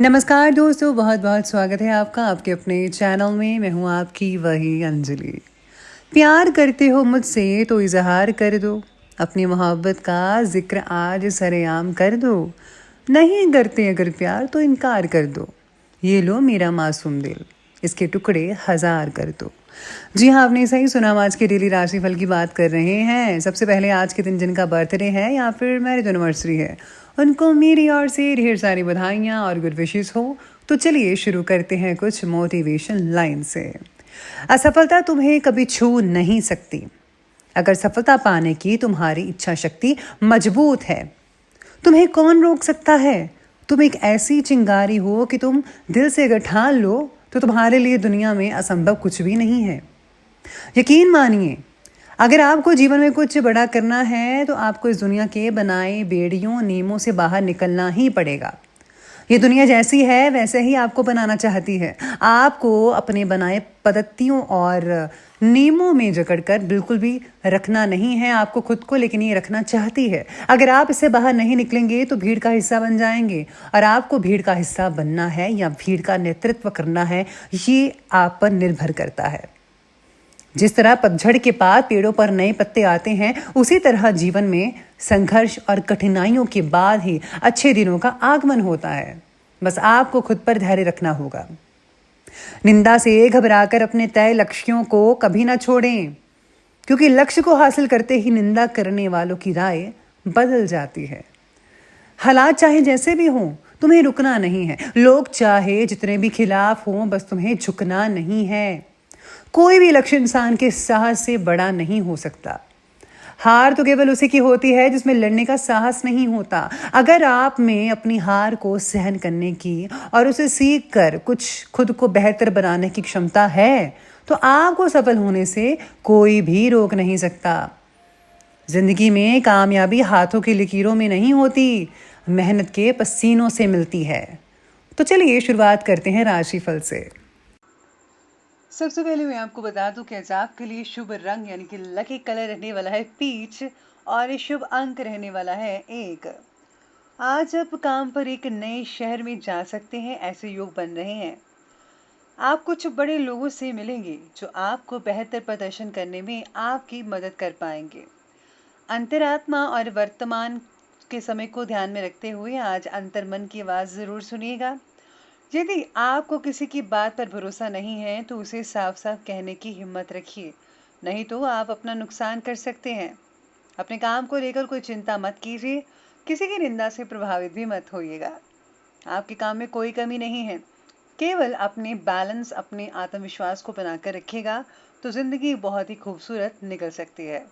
नमस्कार दोस्तों, बहुत बहुत स्वागत है आपका आपके अपने चैनल में। मैं हूँ आपकी वही अंजलि। प्यार करते हो मुझसे तो इजहार कर दो, अपनी मोहब्बत का जिक्र आज सरेआम कर दो। नहीं करते अगर प्यार तो इनकार कर दो, ये लो मेरा मासूम दिल, इसके टुकड़े हजार कर दो। जी हाँ, आपने सही सुना। हम आज के डेली राशिफल की बात कर रहे हैं। सबसे पहले आज के दिन जिनका बर्थडे है या फिर मैरिज एनिवर्सरी है, उनको मेरी ओर से ढेर सारी बधाइयाँ और गुड विशेस हो। तो चलिए शुरू करते हैं कुछ मोटिवेशन लाइन से। असफलता तुम्हें कभी छू नहीं सकती अगर सफलता पाने की तुम्हारी इच्छा शक्ति मजबूत है। तुम्हें कौन रोक सकता है? तुम एक ऐसी चिंगारी हो कि तुम दिल से अगर ठान लो तो तुम्हारे लिए दुनिया में असंभव कुछ भी नहीं है। यकीन मानिए, अगर आपको जीवन में कुछ बड़ा करना है तो आपको इस दुनिया के बनाए बेड़ियों नियमों से बाहर निकलना ही पड़ेगा। ये दुनिया जैसी है वैसे ही आपको बनाना चाहती है। आपको अपने बनाए पद्धतियों और नियमों में जकड़कर बिल्कुल भी रखना नहीं है आपको खुद को, लेकिन ये रखना चाहती है। अगर आप इससे बाहर नहीं निकलेंगे तो भीड़ का हिस्सा बन जाएंगे, और आपको भीड़ का हिस्सा बनना है या भीड़ का नेतृत्व करना है, ये आप पर निर्भर करता है। जिस तरह पतझड़ के बाद पेड़ों पर नए पत्ते आते हैं, उसी तरह जीवन में संघर्ष और कठिनाइयों के बाद ही अच्छे दिनों का आगमन होता है। बस आपको खुद पर धैर्य रखना होगा। निंदा से घबराकर अपने तय लक्ष्यों को कभी ना छोड़ें, क्योंकि लक्ष्य को हासिल करते ही निंदा करने वालों की राय बदल जाती है। हालात चाहे जैसे भी हों, तुम्हें रुकना नहीं है। लोग चाहे जितने भी खिलाफ हों, बस तुम्हें झुकना नहीं है। कोई भी लक्ष्य इंसान के साहस से बड़ा नहीं हो सकता। हार तो केवल उसी की होती है जिसमें लड़ने का साहस नहीं होता। अगर आप में अपनी हार को सहन करने की और उसे सीख कर कुछ खुद को बेहतर बनाने की क्षमता है, तो आपको सफल होने से कोई भी रोक नहीं सकता। जिंदगी में कामयाबी हाथों की लकीरों में नहीं होती, मेहनत के पसीनों से मिलती है। तो चलिए शुरुआत करते हैं राशिफल से। सबसे पहले मैं आपको बता दूं कि आज आपके लिए शुभ रंग यानी कि लकी कलर रहने वाला है पीच, और शुभ अंक रहने वाला है 1। आज आप काम पर एक नए शहर में जा सकते हैं, ऐसे योग बन रहे हैं। आप कुछ बड़े लोगों से मिलेंगे जो आपको बेहतर प्रदर्शन करने में आपकी मदद कर पाएंगे। अंतरात्मा और वर्तमान के समय को ध्यान में रखते हुए आज अंतर्मन की आवाज़ ज़रूर सुनिएगा। यदि आपको किसी की बात पर भरोसा नहीं है तो उसे साफ साफ कहने की हिम्मत रखिए, नहीं तो आप अपना नुकसान कर सकते हैं। अपने काम को लेकर कोई चिंता मत कीजिए, किसी की निंदा से प्रभावित भी मत होइएगा। आपके काम में कोई कमी नहीं है, केवल अपने बैलेंस अपने आत्मविश्वास को बनाकर रखिएगा तो जिंदगी बहुत ही खूबसूरत निकल सकती है।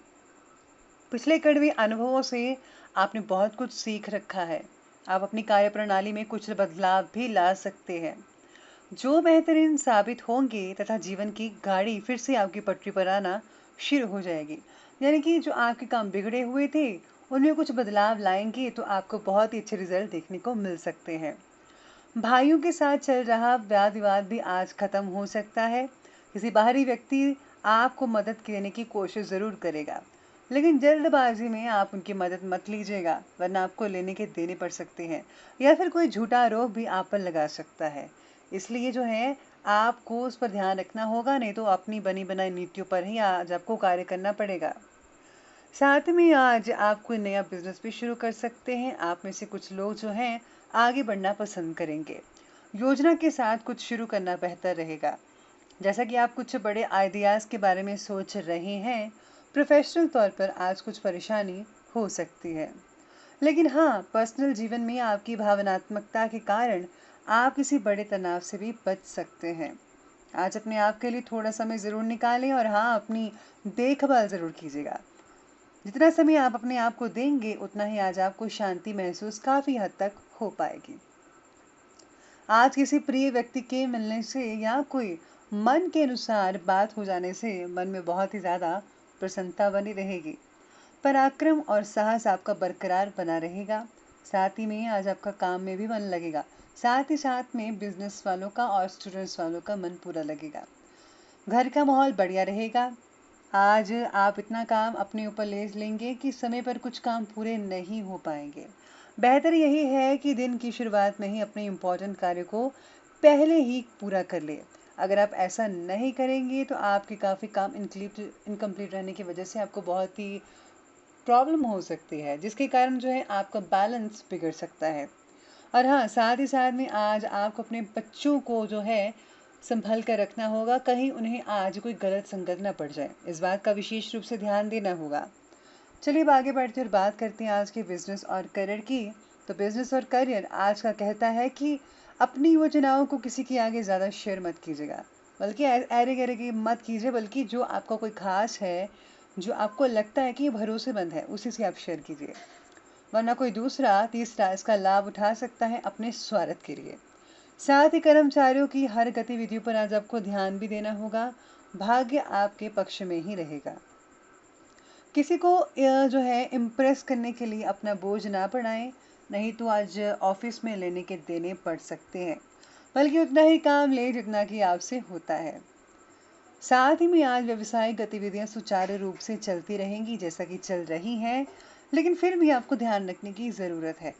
पिछले कड़वे अनुभवों से आपने बहुत कुछ सीख रखा है। आप अपनी कार्यप्रणाली में कुछ बदलाव भी ला सकते हैं जो बेहतरीन साबित होंगे, तथा जीवन की गाड़ी फिर से आपकी पटरी पर आना शुरू हो जाएगी। यानी कि जो आपके काम बिगड़े हुए थे उनमें कुछ बदलाव लाएंगे तो आपको बहुत ही अच्छे रिजल्ट देखने को मिल सकते हैं। भाइयों के साथ चल रहा वाद विवाद भी आज खत्म हो सकता है। किसी बाहरी व्यक्ति आपको मदद देने की कोशिश जरूर करेगा, लेकिन जल्दबाजी में आप उनकी मदद मत लीजिएगा, वरना आपको लेने के देने पड़ सकते हैं, या फिर कोई झूठा आरोप भी आप पर लगा सकता है। इसलिए जो है आपको उस पर ध्यान रखना होगा, नहीं तो अपनी बनी बनाई नीतियों पर ही आज आपको कार्य करना पड़ेगा। साथ में आज आप कोई नया बिजनेस भी शुरू कर सकते हैं। आप में से कुछ लोग जो हैं आगे बढ़ना पसंद करेंगे। योजना के साथ कुछ शुरू करना बेहतर रहेगा। जैसा कि आप कुछ बड़े आइडियाज़ के बारे में सोच रहे हैं, प्रोफेशनल तौर पर आज कुछ परेशानी हो सकती है। लेकिन हाँ, पर्सनल जीवन में आपकी भावनात्मकता के कारण आप किसी बड़े तनाव से भी बच सकते हैं। आज अपने आप के लिए थोड़ा समय ज़रूर निकालें, और हाँ, अपनी देखभाल ज़रूर कीजिएगा। जितना समय आप अपने आप को देंगे उतना ही आज आपको शांति महसूस काफ़ी हद तक हो पाएगी। आज किसी प्रिय व्यक्ति के मिलने से या कोई मन के अनुसार बात हो जाने से मन में बहुत ही ज़्यादा प्रसन्नता बनी रहेगी। पराक्रम और साहस आपका बरकरार बना रहेगा। साथ ही में आज आपका काम में भी मन लगेगा। साथ ही साथ में बिजनेस वालों का और स्टूडेंट्स वालों का मन पूरा लगेगा। घर का माहौल बढ़िया रहेगा। आज आप इतना काम अपने ऊपर ले लेंगे कि समय पर कुछ काम पूरे नहीं हो पाएंगे। बेहतर यही है कि दिन की शुरुआत में ही अपने इम्पोर्टेंट कार्य को पहले ही पूरा कर ले। अगर आप ऐसा नहीं करेंगे तो आपके काफ़ी काम इनकम्प्लीट रहने की वजह से आपको बहुत ही प्रॉब्लम हो सकती है, जिसके कारण जो है आपका बैलेंस बिगड़ सकता है। और हाँ, साथ ही साथ में आज आपको अपने बच्चों को जो है संभल कर रखना होगा, कहीं उन्हें आज कोई गलत संगत ना पड़ जाए, इस बात का विशेष रूप से ध्यान देना होगा। चलिए अब आगे बढ़ते और बात करते हैं आज के बिजनेस और करियर की। तो बिजनेस और करियर आज का कहता है कि अपनी योजनाओं को किसी के आगे ज़्यादा शेयर मत कीजिएगा, बल्कि अरे गरे की मत कीजिए, बल्कि जो आपका कोई खास है, जो आपको लगता है कि ये भरोसेमंद है, उसी से आप शेयर कीजिए, वरना कोई दूसरा तीसरा इसका लाभ उठा सकता है अपने स्वार्थ के लिए। साथ ही कर्मचारियों की हर गतिविधियों पर आज आपको ध्यान भी देना होगा, भाग्य आपके पक्ष में ही रहेगा। किसी को जो है इम्प्रेस करने के लिए अपना बोझ ना बढ़ाएं, नहीं तो आज ऑफिस में लेने के देने पड़ सकते हैं, बल्कि उतना ही काम ले जितना कि आपसे होता है। साथ ही में आज व्यवसायिक गतिविधियां सुचारू रूप से चलती रहेंगी जैसा कि चल रही हैं, लेकिन फिर भी आपको ध्यान रखने की ज़रूरत है।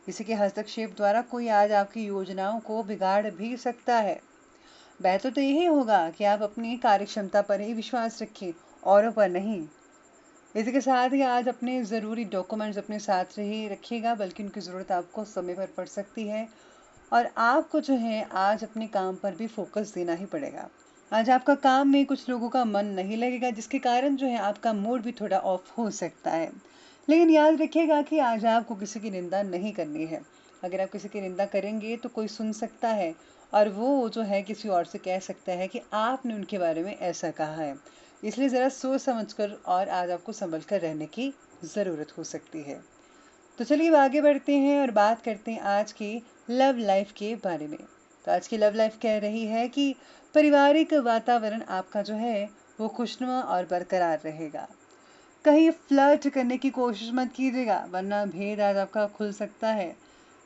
किसी के हस्तक्षेप द्वारा कोई आज आपकी योजनाओं को बिगाड़ भी सकता है। बेहतर तो यही होगा कि आप अपनी कार्यक्षमता पर ही विश्वास रखें, औरों पर नहीं। इसी के साथ ही आज अपने ज़रूरी डॉक्यूमेंट्स अपने साथ ही रखिएगा, बल्कि उनकी ज़रूरत आपको समय पर पड़ सकती है, और आपको जो है आज अपने काम पर भी फोकस देना ही पड़ेगा। आज आपका काम में कुछ लोगों का मन नहीं लगेगा, जिसके कारण जो है आपका मूड भी थोड़ा ऑफ हो सकता है। लेकिन याद रखिएगा कि आज आपको किसी की निंदा नहीं करनी है। अगर आप किसी की निंदा करेंगे तो कोई सुन सकता है, और वो जो है किसी और से कह सकता है कि आपने उनके बारे में ऐसा कहा है। इसलिए ज़रा सोच समझकर और आज आपको संभल कर रहने की ज़रूरत हो सकती है। तो चलिए अब आगे बढ़ते हैं और बात करते हैं आज की लव लाइफ के बारे में। तो आज की लव लाइफ कह रही है कि पारिवारिक वातावरण आपका जो है वो खुशनुमा और बरकरार रहेगा। कहीं फ्लर्ट करने की कोशिश मत कीजिएगा, वरना भेद आज आपका खुल सकता है।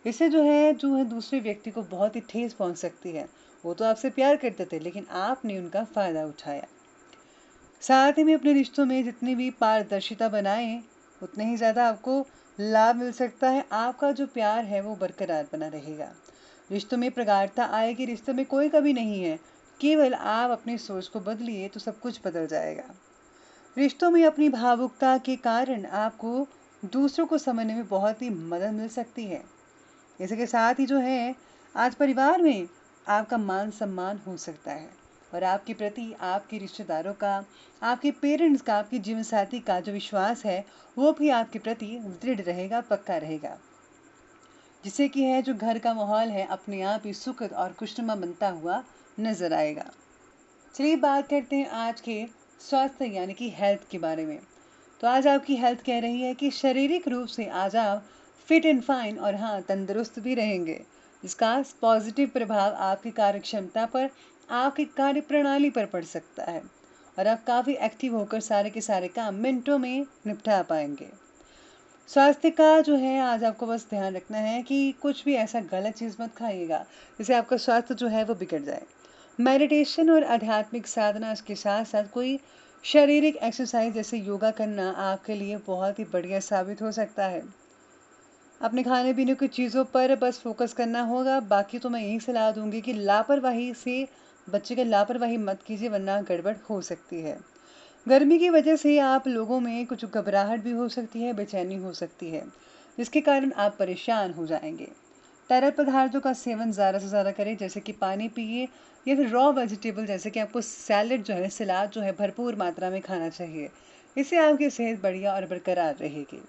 इससे जो है दूसरे व्यक्ति को बहुत ही ठेस पहुंच सकती है। वो तो आपसे प्यार करते थे, लेकिन आपने उनका फ़ायदा उठाया। साथ ही में अपने रिश्तों में जितनी भी पारदर्शिता बनाएं, उतने ही ज़्यादा आपको लाभ मिल सकता है। आपका जो प्यार है वो बरकरार बना रहेगा। रिश्तों में प्रगाढ़ता आएगी, रिश्तों में कोई कमी नहीं है, केवल आप अपनी सोच को बदलिए तो सब कुछ बदल जाएगा। रिश्तों में अपनी भावुकता के कारण आपको दूसरों को समझने में बहुत ही मदद मिल सकती है। इसी के साथ ही जो है आज परिवार में आपका मान सम्मान हो सकता है, और आपके प्रति आपके रिश्तेदारों का, आपके पेरेंट्स का, आपके जीवन साथी का जो विश्वास है वो भी आपके प्रति दृढ़ रहेगा, पक्का रहेगा, जिससे कि है जो घर का माहौल है अपने आप ही सुखद और खुशनुमा बनता हुआ नजर आएगा। चलिए बात करते हैं आज के स्वास्थ्य यानी कि हेल्थ के बारे में। तो आज आपकी हेल्थ कह रही है कि शारीरिक रूप से आज आप फिट एंड फाइन और हाँ तंदुरुस्त भी रहेंगे। इसका पॉजिटिव प्रभाव आपकी कार्यक्षमता पर, आपकी कार्य प्रणाली पर पड़ सकता है, और आप काफ़ी एक्टिव होकर सारे के सारे काम मिनटों में निपटा पाएंगे। स्वास्थ्य का जो है आज आपको बस ध्यान रखना है कि कुछ भी ऐसा गलत चीज़ मत खाइएगा जिससे आपका स्वास्थ्य जो है वो बिगड़ जाए। मेडिटेशन और आध्यात्मिक साधना के साथ साथ कोई शारीरिक एक्सरसाइज जैसे योगा करना आपके लिए बहुत ही बढ़िया साबित हो सकता है। अपने खाने पीने की चीज़ों पर बस फोकस करना होगा। बाकी तो मैं यही सलाह दूंगी कि लापरवाही से बच्चे का लापरवाही मत कीजिए, वरना गड़बड़ हो सकती है। गर्मी की वजह से आप लोगों में कुछ घबराहट भी हो सकती है, बेचैनी हो सकती है, जिसके कारण आप परेशान हो जाएंगे। तरल पदार्थों का सेवन ज़्यादा से ज़्यादा करें, जैसे कि पानी पिए, या फिर रॉ वेजिटेबल जैसे कि आपको सैलड जो है, सलाद जो है भरपूर मात्रा में खाना चाहिए। इससे आपकी सेहत बढ़िया और बरकरार रहेगी।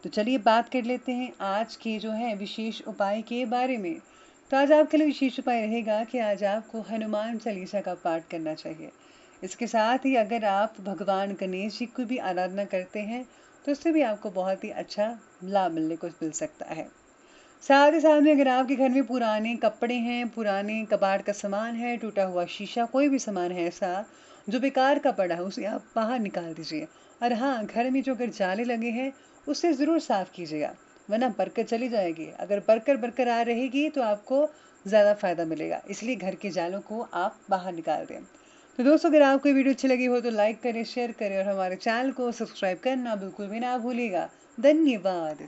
तो चलिए बात कर लेते हैं आज के जो है विशेष उपाय के बारे में। तो आज आपके लिए विशेष उपाय रहेगा कि आज आपको हनुमान चालीसा का पाठ करना चाहिए। इसके साथ ही अगर आप भगवान गणेश जी की भी आराधना करते हैं तो इससे भी आपको बहुत ही अच्छा लाभ मिलने को मिल सकता है। साथ ही साथ में अगर आपके घर में पुराने कपड़े हैं, पुराने कबाड़ का सामान है, टूटा हुआ शीशा, कोई भी सामान है ऐसा जो बेकार का पड़ा है, उसे आप बाहर निकाल दीजिए। और हाँ, घर में जो अगर जाले लगे हैं उससे ज़रूर साफ़ कीजिएगा, वरना बरकत चली जाएगी। अगर बरकरार रहेगी तो आपको ज़्यादा फ़ायदा मिलेगा, इसलिए घर के जालों को आप बाहर निकाल दें। तो दोस्तों, अगर आपको वीडियो अच्छी लगी हो तो लाइक करें, शेयर करें, और हमारे चैनल को सब्सक्राइब करना बिल्कुल भी ना भूलिएगा। धन्यवाद।